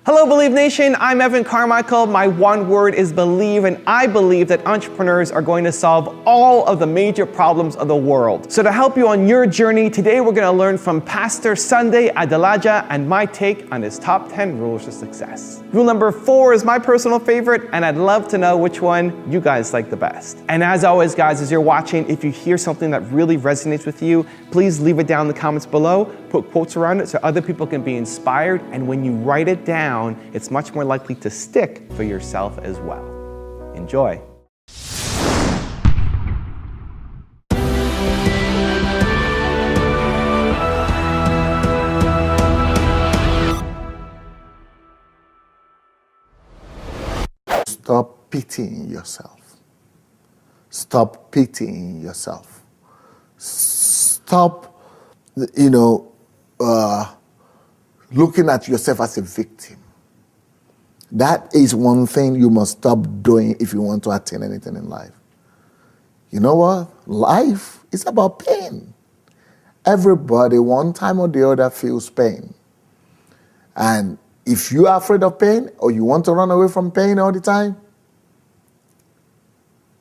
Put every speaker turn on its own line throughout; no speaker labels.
Hello, Believe Nation. I'm Evan Carmichael. My one word is believe, and I believe that entrepreneurs are going to solve all of the major problems of the world. So to help you on your journey, today we're going to learn from Pastor Sunday Adelaja and my take on his top 10 rules of success. Rule number 4 is my personal favorite, and I'd love to know which one you guys like the best. And as always, guys, as you're watching, if you hear something that really resonates with you, please leave it down in the comments below. Put quotes around it so other people can be inspired, and when you write it down, it's much more likely to stick for yourself as well. Enjoy.
Stop pitying yourself. Stop pitying yourself. Stop, looking at yourself as a victim. That is one thing you must stop doing if you want to attain anything in life. You know what? Life is about pain. Everybody, one time or the other, feels pain. And if you are afraid of pain or you want to run away from pain all the time,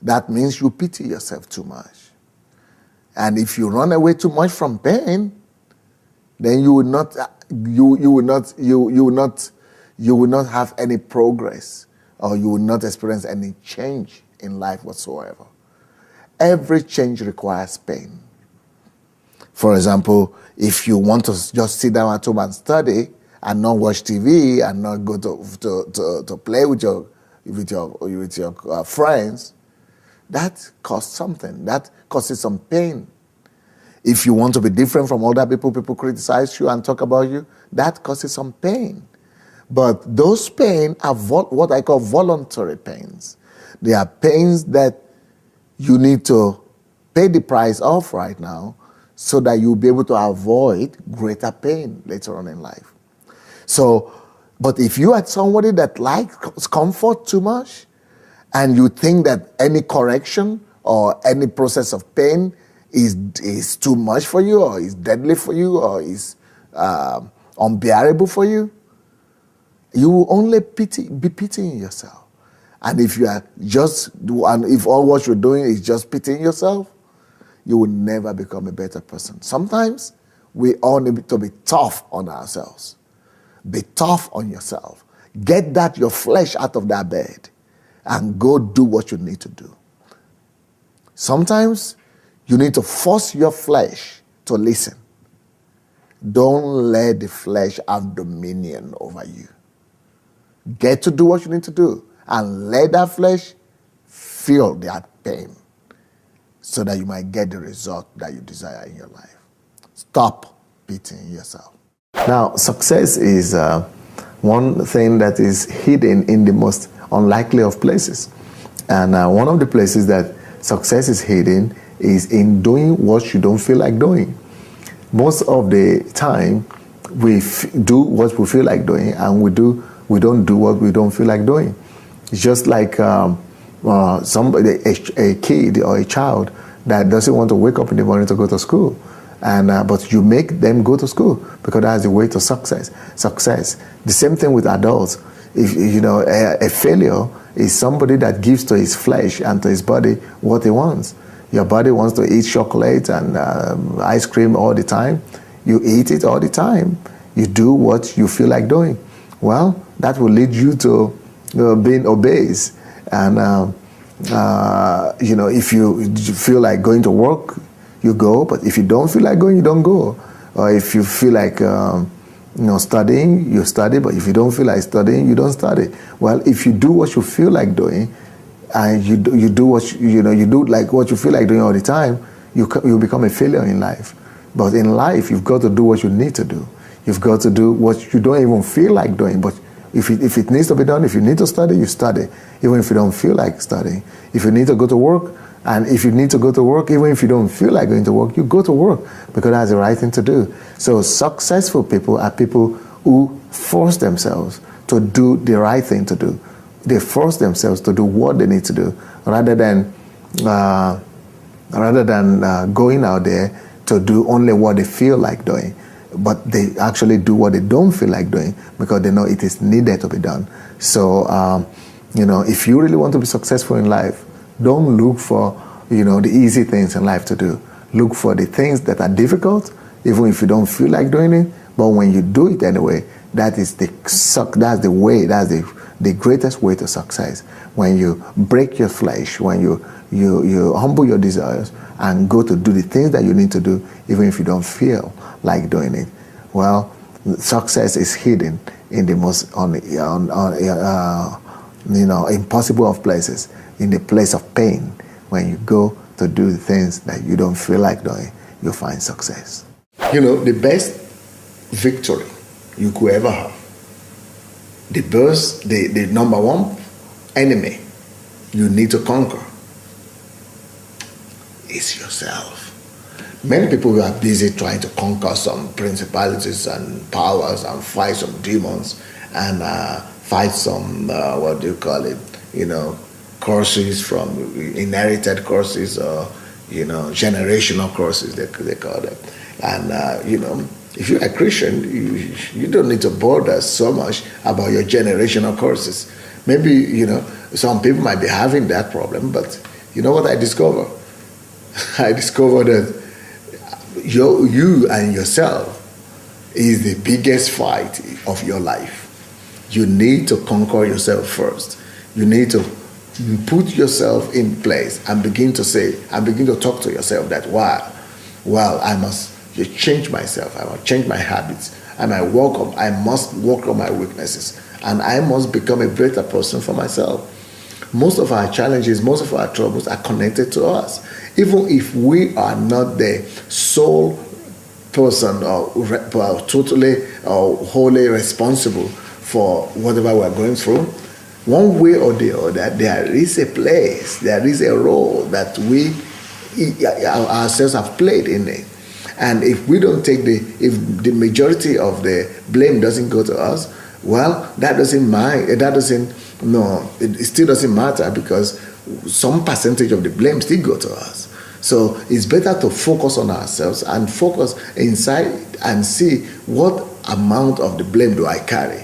that means you pity yourself too much. And if you run away too much from pain, then you will not have any progress, or you will not experience any change in life whatsoever. Every change requires pain. For example, if you want to just sit down at home and study and not watch TV and not go to play with your friends, that costs something. That causes some pain. If you want to be different from other people, people criticize you and talk about you, that causes some pain. But those pains are what I call voluntary pains. They are pains that you need to pay the price of right now so that you'll be able to avoid greater pain later on in life. So, but if you are somebody that likes comfort too much and you think that any correction or any process of pain is too much for you, or is deadly for you, or is unbearable for you, you will only be pitying yourself. And if if all what you're doing is just pitying yourself, you will never become a better person. Sometimes we all need to be tough on ourselves. Be tough on yourself. Get your flesh out of that bed and go do what you need to do. Sometimes you need to force your flesh to listen. Don't let the flesh have dominion over you. Get to do what you need to do and let that flesh feel that pain so that you might get the result that you desire in your life. Stop pitying yourself. Now, success is one thing that is hidden in the most unlikely of places. And one of the places that success is hidden is in doing what you don't feel like doing. Most of the time, we do what we feel like doing, and we don't do what we don't feel like doing. It's just like somebody, a kid or a child that doesn't want to wake up in the morning to go to school, but you make them go to school because that's the way to success. The same thing with adults. If a failure is somebody that gives to his flesh and to his body what he wants. Your body wants to eat chocolate and ice cream all the time. You eat it all the time. You do what you feel like doing. Well, that will lead you to being obese. And, if you feel like going to work, you go. But if you don't feel like going, you don't go. Or if you feel like studying, you study. But if you don't feel like studying, you don't study. Well, if you do what you feel like doing, and you do what you do like what you feel like doing all the time, you become a failure in life. But in life, you've got to do what you need to do. You've got to do what you don't even feel like doing. But if it needs to be done, if you need to study, you study, even if you don't feel like studying. If you need to go to work, and if you need to go to work, even if you don't feel like going to work, you go to work because that's the right thing to do. So successful people are people who force themselves to do the right thing to do. They force themselves to do what they need to do rather than going out there to do only what they feel like doing. but they actually do what they don't feel like doing because they know it is needed to be done. So, if you really want to be successful in life, don't look for, the easy things in life to do. Look for the things that are difficult, even if you don't feel like doing it. But when you do it anyway, that's the greatest way to success. When you break your flesh, when you humble your desires and go to do the things that you need to do, even if you don't feel like doing it. Well, success is hidden in the most impossible of places, in the place of pain. When you go to do the things that you don't feel like doing, you find success. The best victory you could ever have, the number one enemy you need to conquer is yourself. Many people are busy trying to conquer some principalities and powers and fight some demons and fight some, curses, from inherited curses, or, generational curses, they call them. And, if you're a Christian, you don't need to bother so much about your generational curses. Maybe, some people might be having that problem, but you know what I discovered? I discovered that you and yourself is the biggest fight of your life. You need to conquer yourself first. You need to put yourself in place and begin to talk to yourself that, I must change myself. I must change my habits. I must work on my weaknesses. And I must become a better person for myself. Most of our challenges, most of our troubles are connected to us. Even if we are not the sole person or totally or wholly responsible for whatever we're going through, one way or the other, there is a place, there is a role that we ourselves have played in it. And if we don't take if the majority of the blame doesn't go to us, well, it still doesn't matter, because some percentage of the blame still go to us. So it's better to focus on ourselves and focus inside and see what amount of the blame do I carry,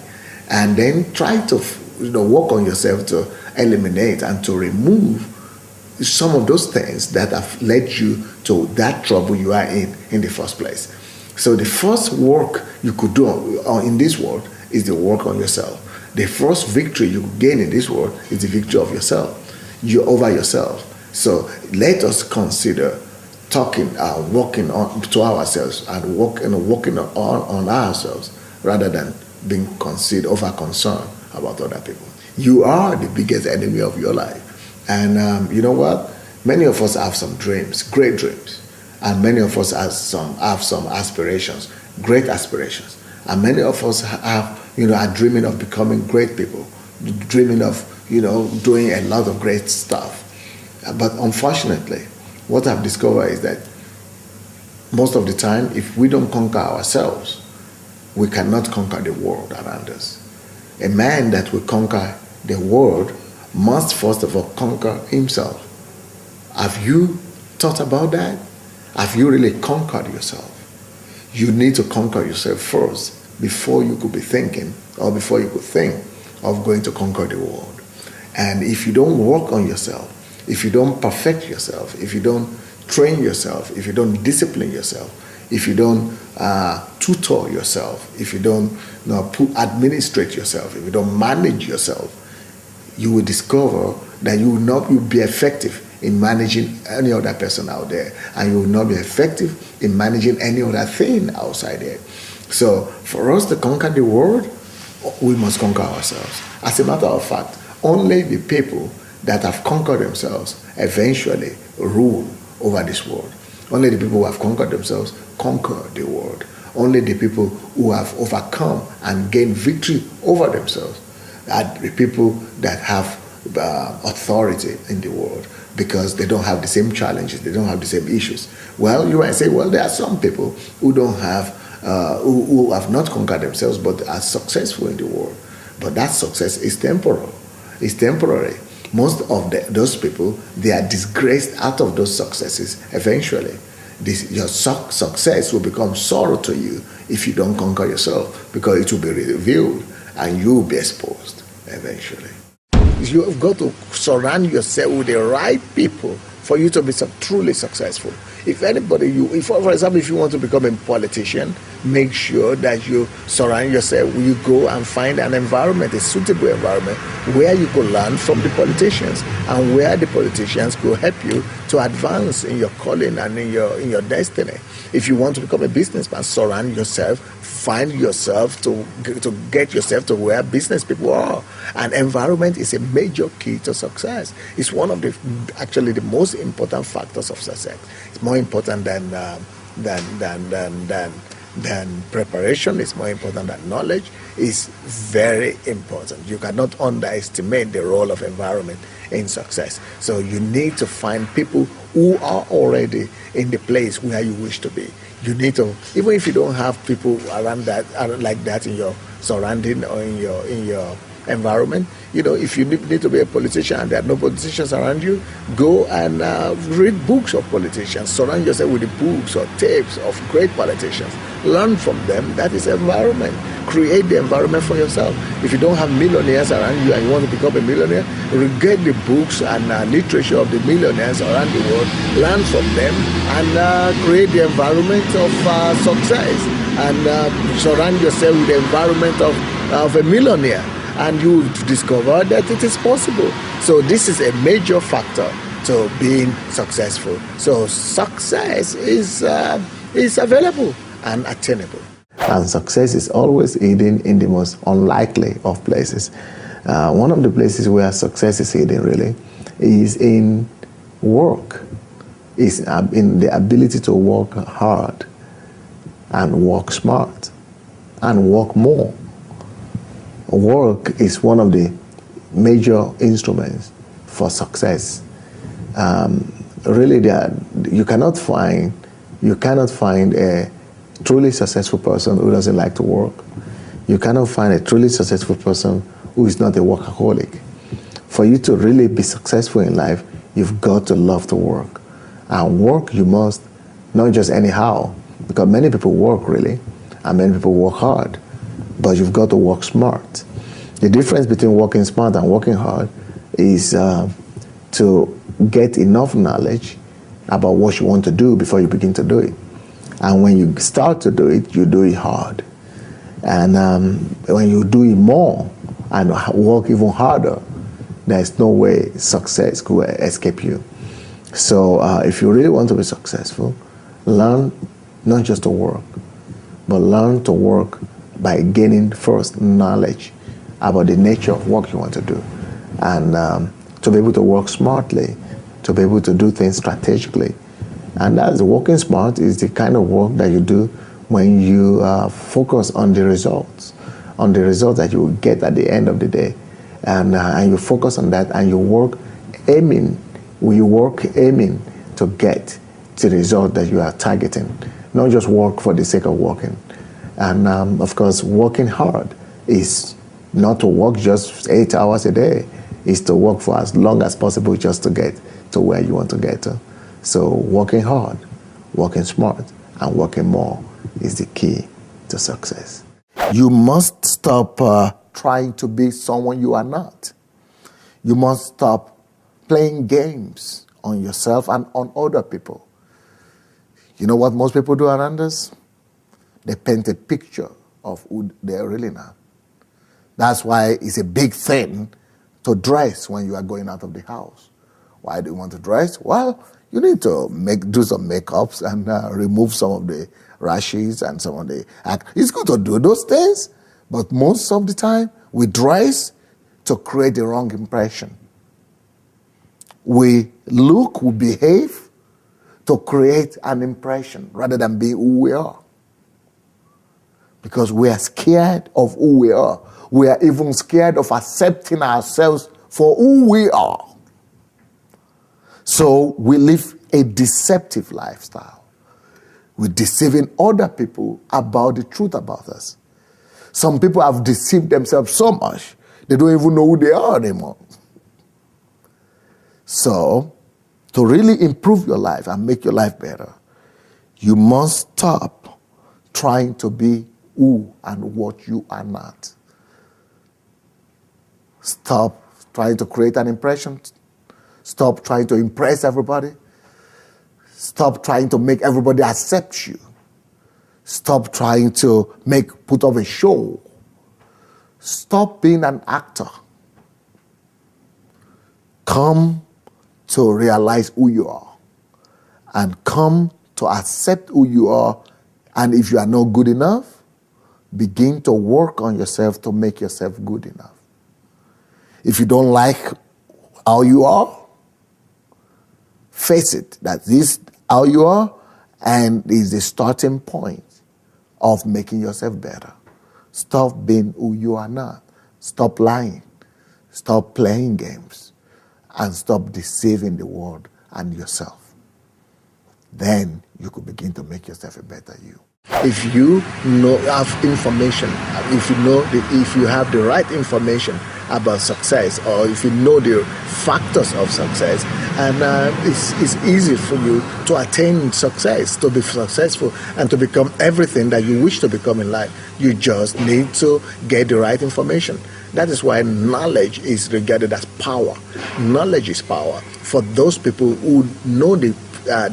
and then try to work on yourself to eliminate and to remove some of those things that have led you to that trouble you are in the first place. So the first work you could do in this world is the work on yourself. The first victory you gain in this world is the victory of yourself. You're over yourself. So let us consider working to ourselves and working on ourselves, rather than being over concerned about other people. You are the biggest enemy of your life. And you know what? Many of us have some dreams, great dreams. And many of us have some aspirations, great aspirations. And many of us are dreaming of becoming great people, dreaming of, doing a lot of great stuff. But unfortunately, what I've discovered is that most of the time, if we don't conquer ourselves, we cannot conquer the world around us. A man that will conquer the world must first of all conquer himself. Have you thought about that? Have you really conquered yourself? You need to conquer yourself first before you could be thinking, or before you could think of going to conquer the world. And if you don't work on yourself, if you don't perfect yourself, if you don't train yourself, if you don't discipline yourself, if you don't tutor yourself, if you don't administrate yourself, if you don't manage yourself, you will discover that you will not be effective in managing any other person out there, and you will not be effective in managing any other thing outside there. So for us to conquer the world, we must conquer ourselves. As a matter of fact, only the people that have conquered themselves eventually rule over this world. Only the people who have conquered themselves conquer the world. Only the people who have overcome and gained victory over themselves are the people that have authority in the world, because they don't have the same challenges, they don't have the same issues. Well, you might say, well, there are some people who don't have, who have not conquered themselves but are successful in the world. But that success is temporal. It's temporary. Most of those people, they are disgraced out of those successes eventually. Your success will become sorrow to you if you don't conquer yourself, because it will be revealed and you will be exposed eventually. You have got to surround yourself with the right people for you to be truly successful. If anybody, for example, if you want to become a politician, make sure that you surround yourself. You go and find an environment, a suitable environment, where you could learn from the politicians, and where the politicians could help you to advance in your calling and in your destiny. If you want to become a businessman, surround yourself, find yourself to get yourself to where business people are. And environment is a major key to success. It's one of actually the most important factors of success. It's more important than preparation. It's more important than knowledge. It's very important. You cannot underestimate the role of environment in success. So you need to find people who are already in the place where you wish to be. You need to, even if you don't have people around that like that in your surrounding or in your environment, if you need to be a politician and there are no politicians around you, go and read books of politicians. Surround yourself with the books or tapes of great politicians. Learn from them. That is environment. Create the environment for yourself. If you don't have millionaires around you and you want to become a millionaire, get the books and literature of the millionaires around the world. Learn from them and create the environment of success. And surround yourself with the environment of a millionaire. And you discover that it is possible. So this is a major factor to being successful. So success is available and attainable. And success is always hidden in the most unlikely of places. One of the places where success is hidden really is in work. Is in the ability to work hard and work smart and work more. Work is one of the major instruments for success. Really, you cannot find a truly successful person who doesn't like to work. You cannot find a truly successful person who is not a workaholic. For you to really be successful in life, you've got to love to work. And work you must, not just anyhow, because many people work really, and many people work hard. But you've got to work smart. The difference between working smart and working hard is to get enough knowledge about what you want to do before you begin to do it. And when you start to do it, you do it hard. And when you do it more and work even harder, there's no way success could escape you. So if you really want to be successful, learn not just to work, but learn to work by gaining first knowledge about the nature of work you want to do, and to be able to work smartly, to be able to do things strategically. And that's working smart is the kind of work that you do when you focus on the results that you will get at the end of the day, and you focus on that, and you work aiming to get to the result that you are targeting, not just work for the sake of working. And of course, working hard is not to work just 8 hours a day. It's to work for as long as possible just to get to where you want to get to. So working hard, working smart, and working more is the key to success. You must stop trying to be someone you are not. You must stop playing games on yourself and on other people. You know what most people do around us? They paint a picture of who they're really not. That's why it's a big thing to dress when you are going out of the house. Why do you want to dress? Well, you need to do some makeups and remove some of the rashes and some of the... It's good to do those things, but most of the time we dress to create the wrong impression. We behave to create an impression rather than be who we are. Because we are scared of who we are. We are even scared of accepting ourselves for who we are. So we live a deceptive lifestyle. We're deceiving other people about the truth about us. Some people have deceived themselves so much, they don't even know who they are anymore. So, to really improve your life and make your life better, You must stop trying to be who and what you are not. Stop trying to create an impression. Stop trying to impress everybody. Stop trying to make everybody accept you. Stop trying to put up a show. Stop being an actor. Come to realize who you are and come to accept who you are. And if you are not good enough, begin to work on yourself to make yourself good enough. If you don't like how you are, face it, that this is how you are and is the starting point of making yourself better. Stop being who you are not. Stop lying. Stop playing games. And stop deceiving the world and yourself. Then you could begin to make yourself a better you. If you have information, if you have the right information about success, or if you know the factors of success, and it's easy for you to attain success, to be successful, and to become everything that you wish to become in life. You just need to get the right information. That is why knowledge is regarded as power. Knowledge is power. For those people who know the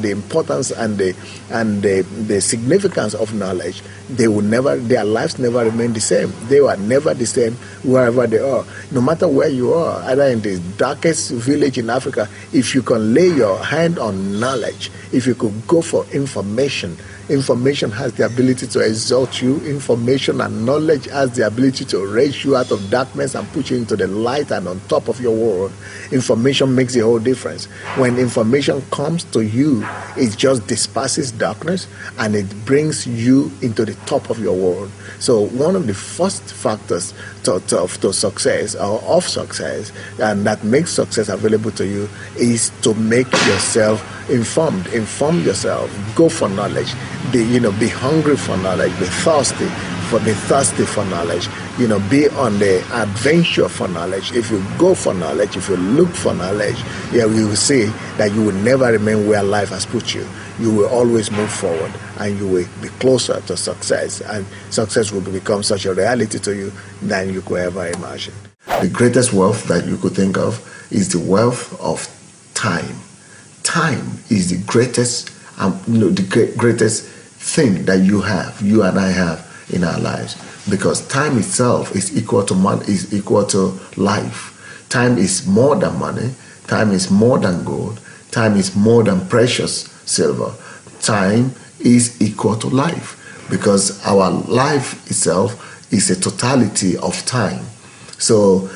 importance and the significance of knowledge, their lives never remain the same. They are never the same wherever they are. No matter where you are, either in the darkest village in Africa, if you can lay your hand on knowledge, if you could go for information has the ability to exalt you. Information and knowledge has the ability to raise you out of darkness and put you into the light and on top of your world. Information makes a whole difference. When information comes to you, it just disperses darkness and it brings you into the top of your world. So one of the first factors to success, or of success, and that makes success available to you, is to make yourself informed. Inform yourself. Go for knowledge. Be hungry for knowledge. Be thirsty for knowledge. Be on the adventure for knowledge. If you go for knowledge, if you look for knowledge, you will see that you will never remain where life has put you. You will always move forward, and you will be closer to success, and success will become such a reality to you than you could ever imagine. The greatest wealth that you could think of is the wealth of time. Time is the greatest, greatest thing that you and I have in our lives, because time itself is equal to money, is equal to life. Time is more than money. Time is more than gold. Time is more than precious silver. Time is equal to life, because our life itself is a totality of time. So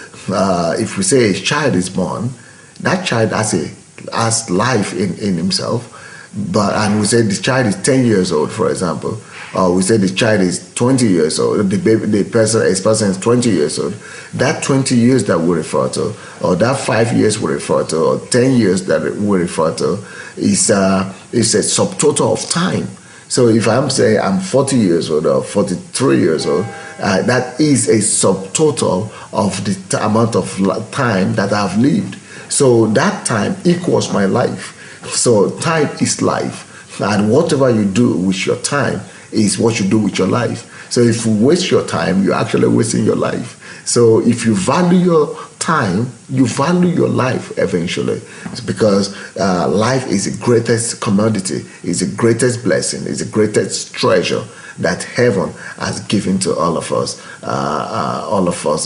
if we say a child is born, that child has life in himself, and we say the child is 10 years old, for example, or we say the child is 20 years old, the person is 20 years old, that 20 years that we refer to, or that 5 years we refer to, or 10 years that we refer to, is a subtotal of time. So if I'm saying I'm 40 years old or 43 years old, that is a subtotal of the amount of time that I've lived. So that time equals my life. So time is life. And whatever you do with your time is what you do with your life. So if you waste your time, you're actually wasting your life. So if you value your time, you value your life eventually. It's because life is the greatest commodity, is the greatest blessing, is the greatest treasure that heaven has given to all of us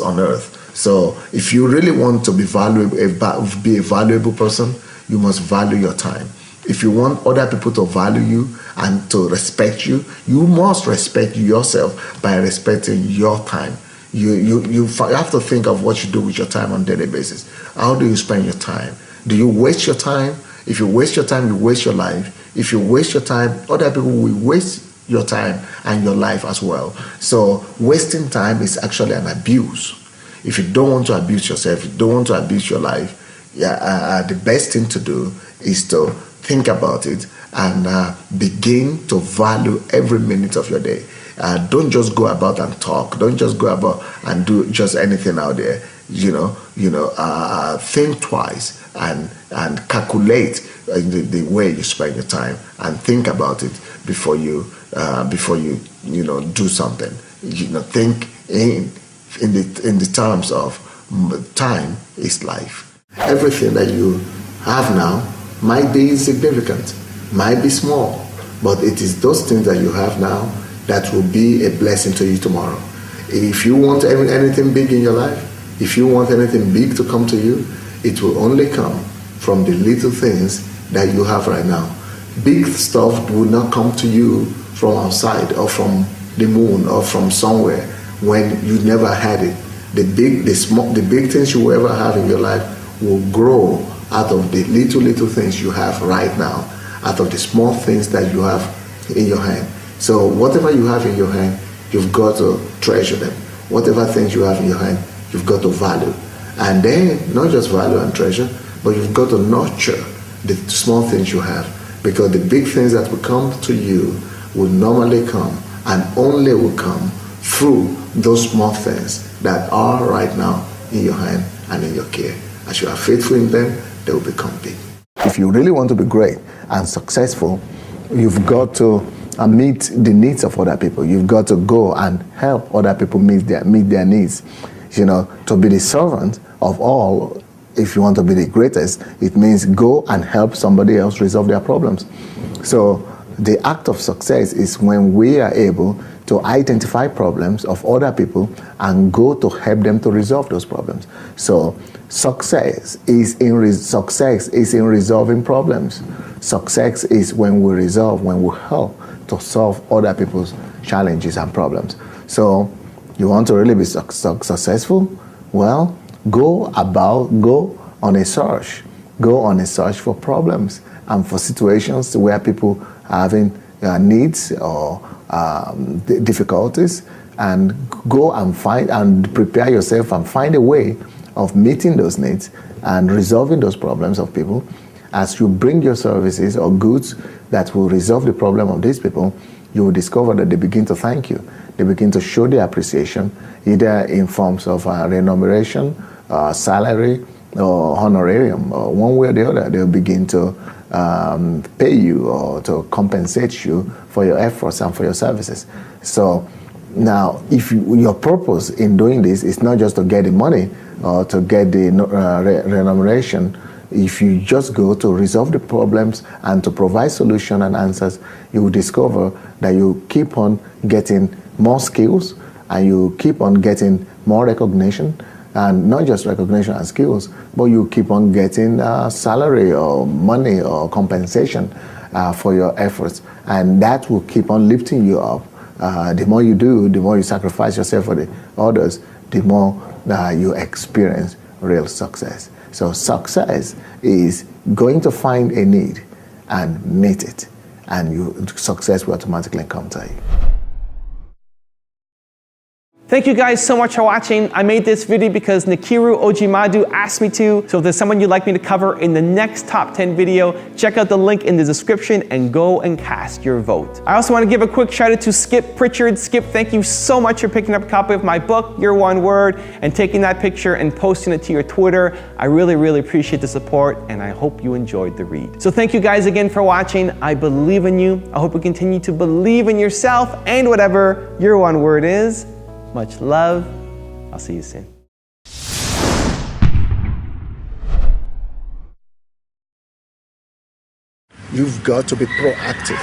on earth. So if you really want to be a valuable person, you must value your time. If you want other people to value you and to respect you, you must respect yourself by respecting your time. You have to think of what you do with your time on a daily basis. How do you spend your time? Do you waste your time? If you waste your time, you waste your life. If you waste your time, other people will waste your time and your life as well. So wasting time is actually an abuse. If you don't want to abuse yourself, you don't want to abuse your life, the best thing to do is to think about it and begin to value every minute of your day. Don't just go about and talk. Don't just go about and do just anything out there. Think twice and calculate the way you spend your time and think about it, before you do something. Think in the terms of time is life. Everything that you have now might be insignificant, might be small, but it is those things that you have now that will be a blessing to you tomorrow. If you want anything big in your life, if you want anything big to come to you, it will only come from the little things that you have right now. Big stuff will not come to you from outside or from the moon or from somewhere when you never had it. The big things you will ever have in your life will grow out of the little things you have right now, out of the small things that you have in your hand. So whatever you have in your hand, you've got to treasure them. Whatever things you have in your hand, you've got to value. And then, not just value and treasure, but you've got to nurture the small things you have. Because the big things that will come to you will normally come and only will come through those small things that are right now in your hand and in your care. As you are faithful in them, they will become big. If you really want to be great and successful, you've got to meet the needs of other people. You've got to go and help other people meet their needs. To be the servant of all, if you want to be the greatest, it means go and help somebody else resolve their problems. So the act of success is when we are able to identify problems of other people and go to help them to resolve those problems. So success is in resolving problems. Success is when we help to solve other people's challenges and problems. So you want to really be successful? Well, go on a search. Go on a search for problems and for situations where people are having needs or difficulties, and go and find and prepare yourself and find a way of meeting those needs and resolving those problems of people. As you bring your services or goods that will resolve the problem of these people, you will discover that they begin to thank you. They begin to show their appreciation, either in forms of remuneration, salary, or honorarium, or one way or the other. They'll begin to pay you or to compensate you for your efforts and for your services. So now, if your purpose in doing this is not just to get the money or to get the remuneration, if you just go to resolve the problems and to provide solutions and answers, you will discover that you keep on getting more skills and you keep on getting more recognition. And not just recognition and skills, but you keep on getting salary or money or compensation for your efforts. And that will keep on lifting you up. The more you do, the more you sacrifice yourself for the others, the more you experience real success. So success is going to find a need and meet it. And success will automatically come to you.
Thank you guys so much for watching. I made this video because Nkiru Ojimadu asked me to. So if there's someone you'd like me to cover in the next top 10 video, check out the link in the description and go and cast your vote. I also want to give a quick shout out to Skip Pritchard. Skip, thank you so much for picking up a copy of my book, Your One Word, and taking that picture and posting it to your Twitter. I really, really appreciate the support, and I hope you enjoyed the read. So thank you guys again for watching. I believe in you. I hope you continue to believe in yourself and whatever your one word is. Much love. I'll see you soon.
You've got to be proactive.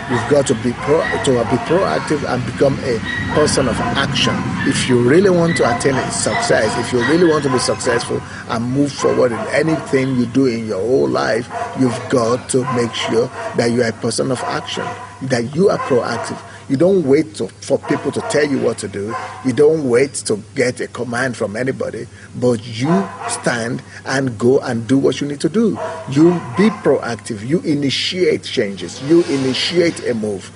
You've got to be proactive and become a person of action. If you really want to attain success, if you really want to be successful and move forward in anything you do in your whole life, you've got to make sure that you are a person of action, that you are proactive. You don't wait for people to tell you what to do. You don't wait to get a command from anybody, but you stand and go and do what you need to do. You be proactive. You initiate changes. You initiate a move.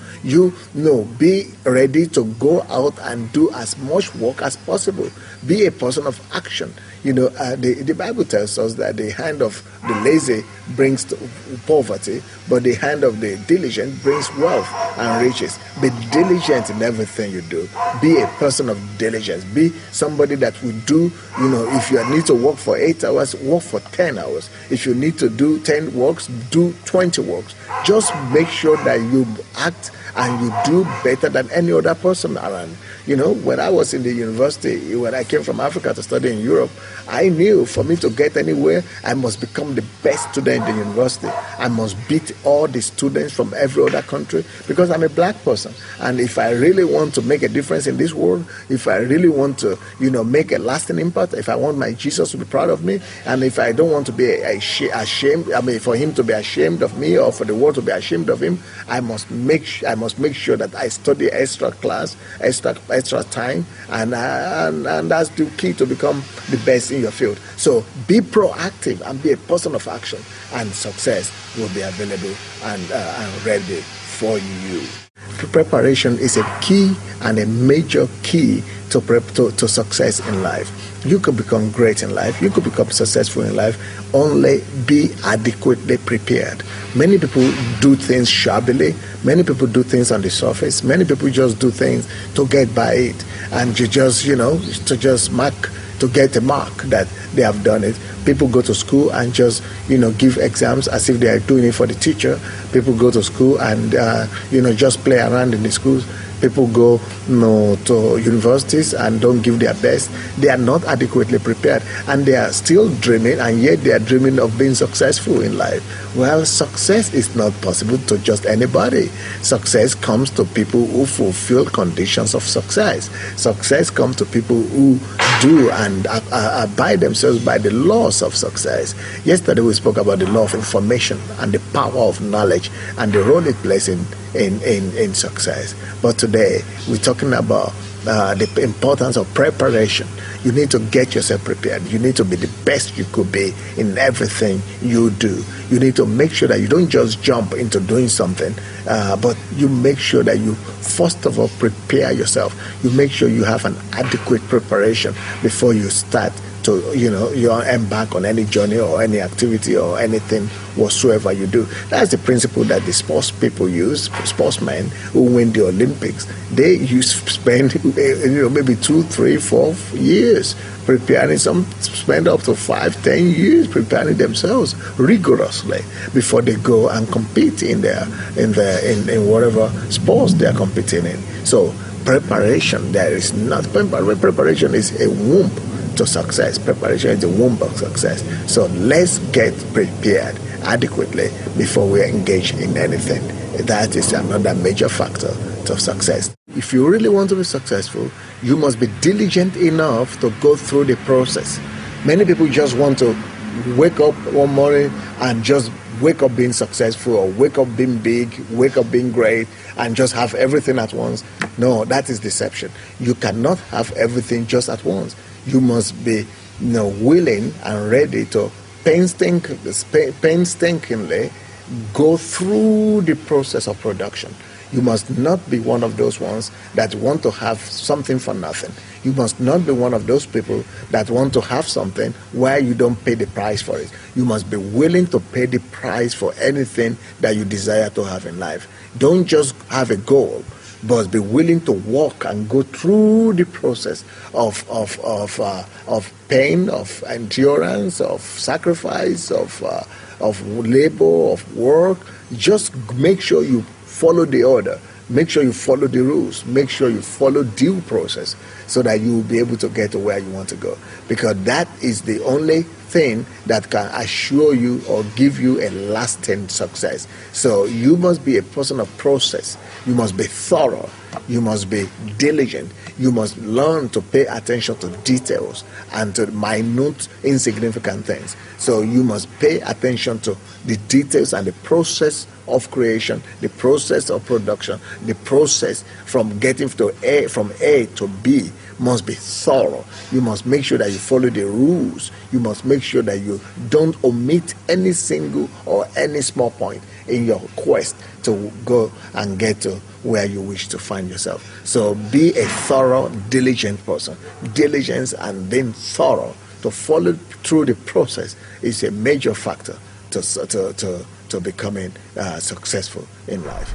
Be ready to go out and do as much work as possible. Be a person of action. The Bible tells us that the hand of the lazy brings poverty, but the hand of the diligent brings wealth and riches. But diligent in everything you do. Be a person of diligence. Be somebody that will do, if you need to work for 8 hours, work for 10 hours. If you need to do 10 works, do 20 works. Just make sure that you act and you do better than any other person around. When I was in the university, when I came from Africa to study in Europe, I knew for me to get anywhere, I must become the best student in the university. I must beat all the students from every other country because I'm a black person. And if I really want to make a difference in this world, if I really want to, make a lasting impact, if I want my Jesus to be proud of me, and if I don't want to be ashamed, for him to be ashamed of me or for the world to be ashamed of him, I must make sure that I study extra class, extra time, and that's the key to become the best in your field. So be proactive and be a person of action, and success will be available and ready for you. Preparation is a key and a major key to success in life. You could become great in life, you could become successful in life, only be adequately prepared. Many people do things shabbily, many people do things on the surface, many people just do things to get by it, and to get a mark that they have done it. People go to school and just, give exams as if they are doing it for the teacher. People go to school and, just play around in the schools. People go to universities and don't give their best. They are not adequately prepared, and they are still dreaming, and yet they are dreaming of being successful in life. Well, success is not possible to just anybody. Success comes to people who fulfill conditions of success. Success comes to people who do and abide themselves by the laws of success. Yesterday we spoke about the law of information and the power of knowledge and the role it plays in success. But today we're talking about the importance of preparation. You need to get yourself prepared. You need to be the best you could be in everything you do. You need to make sure that you don't just jump into doing something, but you make sure that you first of all prepare yourself. You make sure you have an adequate preparation before you start to you embark on any journey or any activity or anything whatsoever you do. That's the principle that the sports people use. Sportsmen who win the Olympics, they spend maybe 2, 3, 4 years preparing. Some spend up to 5, 10 years preparing themselves rigorously before they go and compete in whatever sports they are competing in. So preparation, preparation is a womb to success. Preparation is the womb of success. So let's get prepared adequately before we engage in anything. That is another major factor to success. If you really want to be successful, you must be diligent enough to go through the process. Many people just want to wake up one morning and just wake up being successful, or wake up being big, wake up being great, and just have everything at once. No, that is deception. You cannot have everything just at once. You must be willing and ready to painstakingly go through the process of production. You must not be one of those ones that want to have something for nothing. You must not be one of those people that want to have something where you don't pay the price for it. You must be willing to pay the price for anything that you desire to have in life. Don't just have a goal, but be willing to walk and go through the process of pain, of endurance, of sacrifice, of labor, of work. Just make sure you follow the order. Make sure you follow the rules. Make sure you follow due process so that you will be able to get to where you want to go. Because that is the only thing that can assure you or give you a lasting success. So you must be a person of process. You must be thorough. You must be diligent. You must learn to pay attention to details and to minute, insignificant things. So you must pay attention to the details and the process of creation, the process of production, the process from getting from A to B must be thorough. You must make sure that you follow the rules. You must make sure that you don't omit any single or any small point in your quest to go and get to where you wish to find yourself. So be a thorough, diligent person. Diligence and being thorough to follow through the process is a major factor to becoming successful in life.